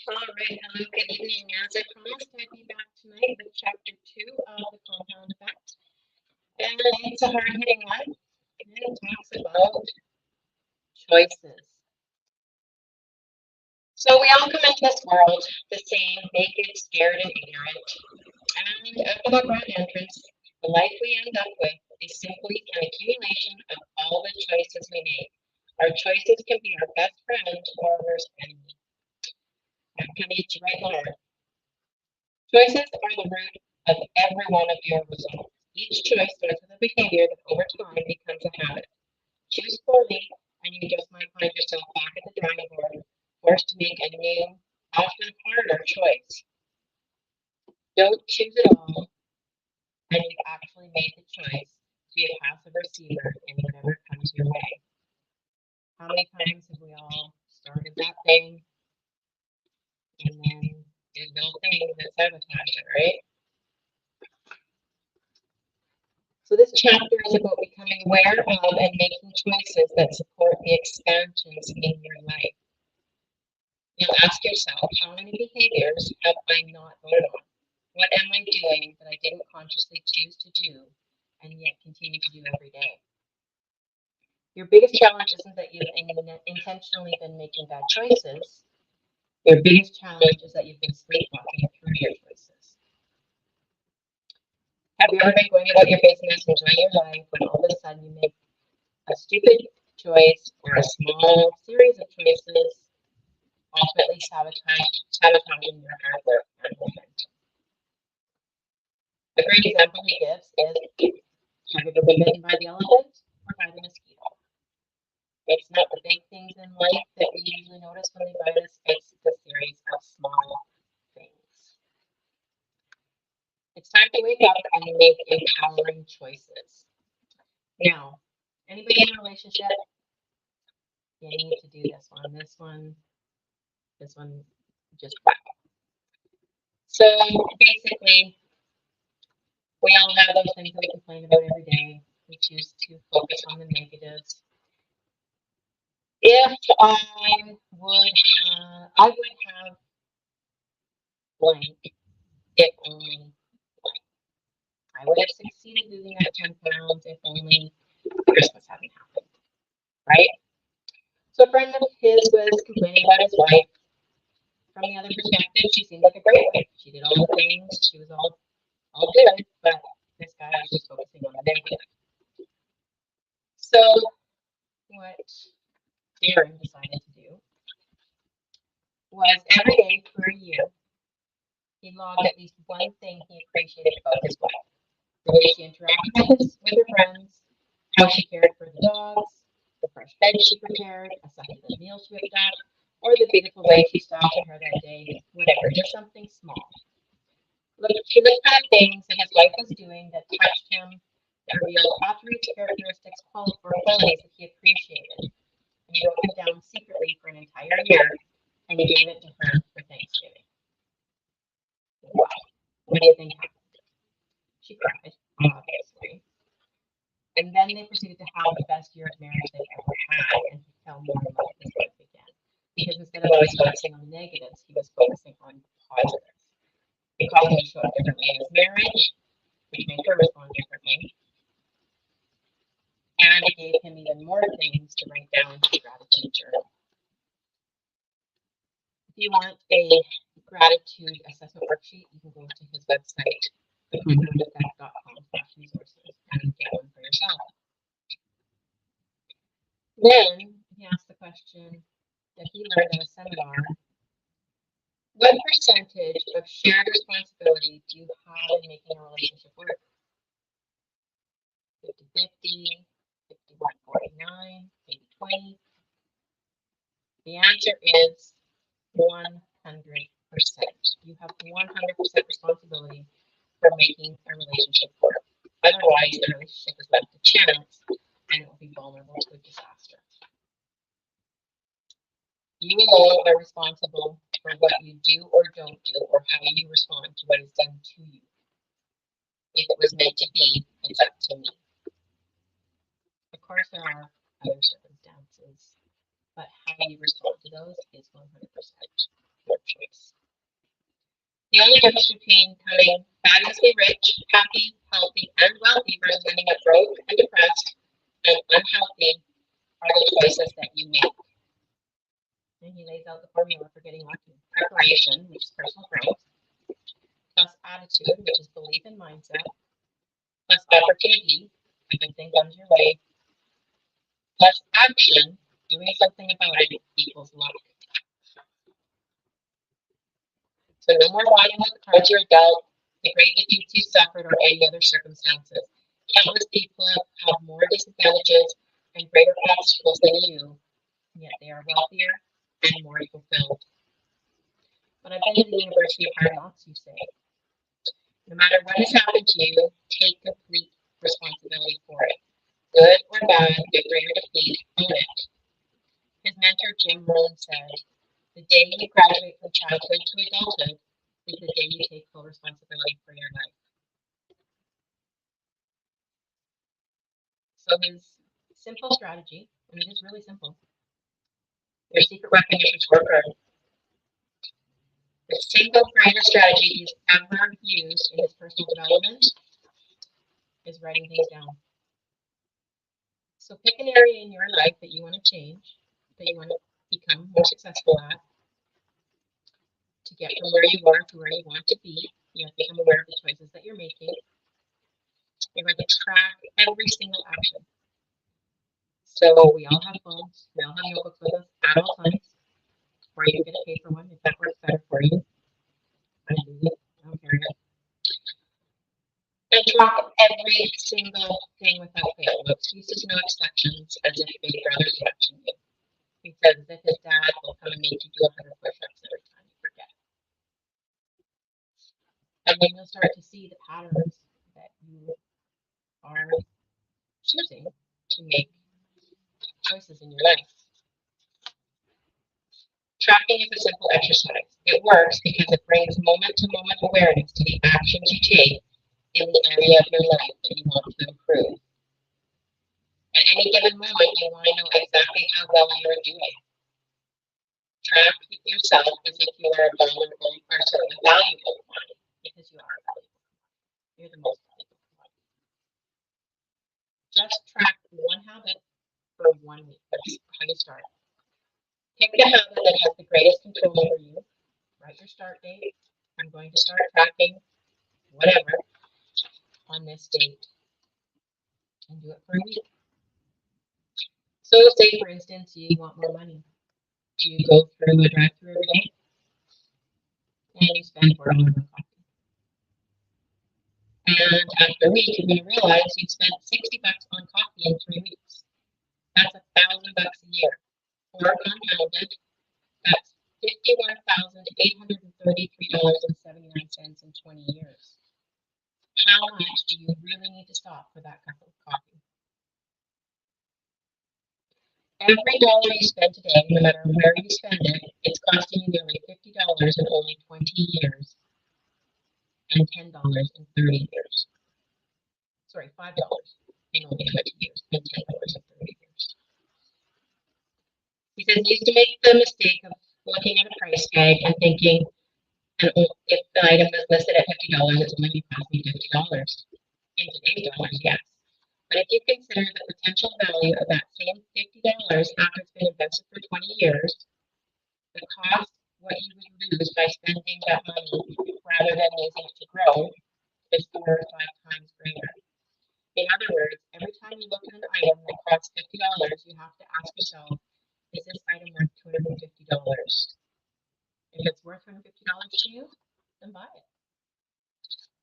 All right, hello, good evening. As I promised, I'd be back tonight with chapter 2 of the compound effect. And it's a hard hitting one, and it talks about choices. So we all come into this world the same, naked, scared, and ignorant. And after that grand entrance, the life we end up with is simply an accumulation of all the choices we make. Our choices can be our best friend or our worst enemy. I'm coming to you right now. Choices are the root of every one of your results. Each choice starts with a behavior that over time becomes a habit. Choose poorly, and you just might find yourself back at the drawing board, forced to make a new, often harder choice. Don't choose at all, and you've actually made the choice to be a passive receiver in whatever comes your way. How many times have we all started that thing and then did little things that sabotage it, right? So this chapter is about becoming aware of and making choices that support the expansions in your life. Now ask yourself, how many behaviors have I not voted on? What am I doing that I didn't consciously choose to do and yet continue to do every day? Your biggest challenge isn't that you've intentionally been making bad choices. Your biggest challenge is that you've been sleepwalking through your choices. Have you ever been going about your business, enjoying your life, when all of a sudden you make a stupid choice or a small series of choices, ultimately sabotaging your hard work and momentum? A great example he gives is, have you ever been bitten by the elephant or by the mosquito? It's not the big things in life that we usually notice when they bite us, it's the series of small things. It's time to wake up and make empowering choices. Now, anybody in a relationship, you need to do this one, just wow. So basically, we all have those things that we complain about every day. We choose to focus on the negatives. If I would have blank if only blank. I would have succeeded losing that 10 pounds if only Christmas hadn't happened, right? So a friend of his was complaining about his wife. From the other perspective, she seemed like a great wife. She did all the things. She was all good, but this guy was just focusing on the negative. So what Darren decided to do was every day for a year, he logged at least one thing he appreciated about his wife. The way she interacted with her friends, how she cared for the dogs, the fresh bed she prepared, a succulent meal she whipped up, or the beautiful way she styled her hair that day, whatever, just something small. He looked at things that his wife was doing that touched him, that revealed attributes, characteristics, or qualities that he appreciated. And he wrote them down secretly for an entire year, and he gave it to her for Thanksgiving. Wow. What do you think happened? She cried, obviously. And then they proceeded to have the best year of marriage they've ever had, and he fell more in love with his wife again. Because instead of always focusing on the negatives, he was focusing on positives. It caused him to show up differently in his marriage, which made her respond differently. And it gave him even more things to write down in his gratitude journal. If you want a gratitude assessment worksheet, you can go to his website, thecompoundeffect.com/resources, and get one for yourself. Then he asked the question that he learned at a seminar: what percentage of shared responsibility do you have in making a relationship work? 50-50, 51-49, 80-20? The answer is 100%. You have 100% responsibility for making a relationship work. Otherwise, the relationship is left to chance and it will be vulnerable to a disaster. You alone are responsible for what you do or don't do, or how you respond to what is done to you. If it was meant to be, it's up to me. Of course, there are other circumstances, but how you respond to those is 100% your choice. The only difference between becoming fabulously rich, happy, healthy, and wealthy versus ending up broke and depressed and unhealthy are the choices that you make. And he lays out the formula for getting lucky. Preparation, which is personal growth, plus attitude, which is belief and mindset, plus opportunity, a good thing comes your way, plus action, doing something about it equals luck. So no more whining with the cards you're dealt, the great defeats you suffered, or any other circumstances. Countless people have more disadvantages and greater obstacles than you, yet they are wealthier and more fulfilled. But I've been to the University of Hard Knocks, you say. No matter what has happened to you, take complete responsibility for it. Good or bad, victory or defeat, own it. His mentor Jim Rohn said, "The day you graduate from childhood to adulthood is the day you take full responsibility for your life." So his simple strategy, and it is really simple, your secret weapon is your scorecard. The single greatest strategy he's ever used in his personal development is writing things down. So pick an area in your life that you want to change, that you want to become more successful at, to get from where you are to where you want to be. You have to become aware of the choices that you're making. You're going to track every single action. So we all have phones, we all have notebooks with us at all times, or you can get a paper one if that works better for you. I don't care. And track every single thing without fail. No excuses, no exceptions, as if Big Brother's watching you. He says as if his dad will come and make you do 100 push-ups every time you forget. And then you'll start to see the patterns that you are choosing to make choices in your life. Tracking is a simple exercise. It works because it brings moment-to-moment awareness to the actions you take in the area of your life that you want to improve. At any given moment, you want to know exactly how well you're doing. Track yourself as if you are a vulnerable or valuable commodity, because you are valuable. You're the most valuable commodity. Just track one habit for 1 week. That's how you start. Pick the habit that has the greatest control over you. Write your start date. I'm going to start tracking whatever on this date, and do it for a week. So say, for instance, you want more money. Do you go through a drive-through every day and you spend $4 on coffee? And after a week, you're going to realize you spent $60 on coffee in 3 weeks. That's $1,000 a year. Or compounded, that's $51,833.79 in 20 years. How much do you really need to stop for that cup of coffee? Every dollar you spend today, no matter where you spend it, it's costing you nearly $50 in only 20 years, and $10 in 30 years. Sorry, $5 in only 20 years, and $10 in 30 years. He says you used to make the mistake of looking at a price tag and thinking, and if the item is listed at $50, it's only going to cost me $50. In today's dollars, yes. But if you consider the potential value of that same $50 after it's been invested for 20 years, the cost, what you would lose by spending that money rather than using it to grow, is 4 or 5 times greater. In other words, every time you look at an item that costs $50, you have to ask yourself, is this item worth $250? If it's worth $250 to you, then buy it.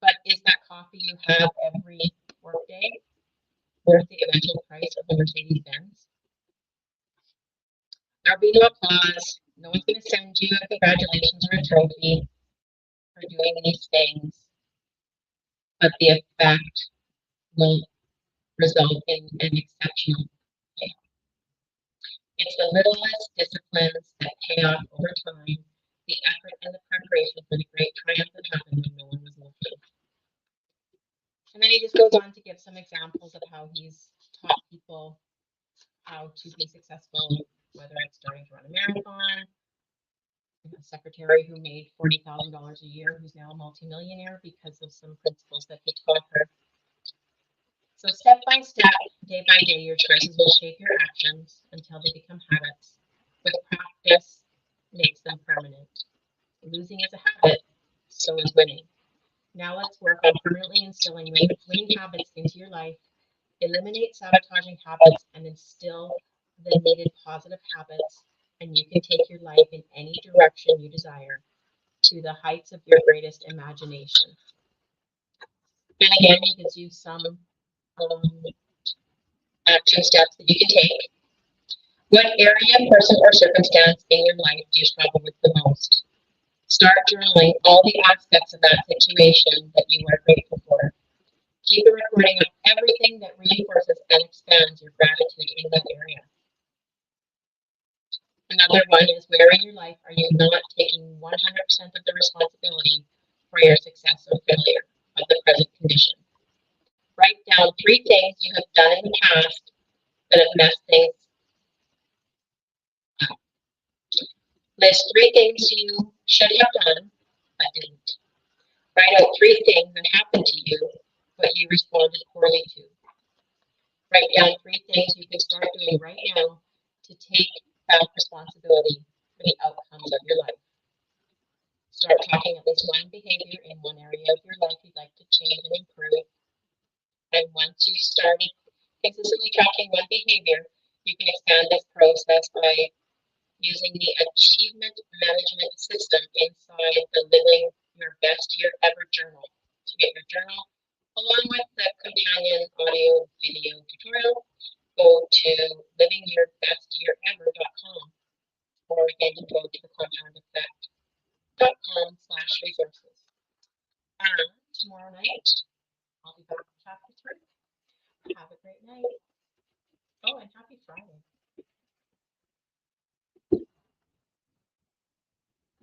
But is that coffee you have every workday worth the eventual price of the Mercedes Benz? There'll be no applause. No one's going to send you a congratulations or a trophy for doing these things. But the effect will result in an exceptional payoff. It's the littlest disciplines that pay off over time, the effort and the preparation for the great triumph that happened when no one was looking. And then he just goes on to give some examples of how he's taught people how to be successful, whether it's starting to run a marathon, secretary who made $40,000 a year, who's now a multimillionaire because of some principles that he taught her. So step by step, day by day, your choices will shape your actions until they become habits. With practice, makes them permanent. Losing is a habit, so is winning. Now let's work on permanently instilling winning habits into your life. Eliminate sabotaging habits and instill the needed positive habits, and you can take your life in any direction you desire to the heights of your greatest imagination. And again, he gives you some action steps that you can take. What area, person, or circumstance in your life do you struggle with the most? Start journaling all the aspects of that situation that you are grateful for. Keep a recording of everything that reinforces and expands your gratitude in that area. Another one is, where in your life are you not taking 100% of the responsibility for your success or failure of the present condition? Write down 3 things you have done in the past that have messed things up. List 3 things you should have done but didn't. Write out 3 things that happened to you but you responded poorly to. Write down 3 things you can start doing right now to take back responsibility for the outcomes of your life. Start tracking at least one behavior in one area of your life you'd like to change and improve. And once you've started consistently tracking one behavior, you can expand this process by using the achievement management system inside the Living Your Best Year Ever journal. To get your journal, along with the companion audio video tutorial, go to livingyourbestyearever.com, or again, you go to the compoundeffect.com/resources. And tomorrow night, I'll be back with chapter 3. Have a great night. Oh, and happy Friday.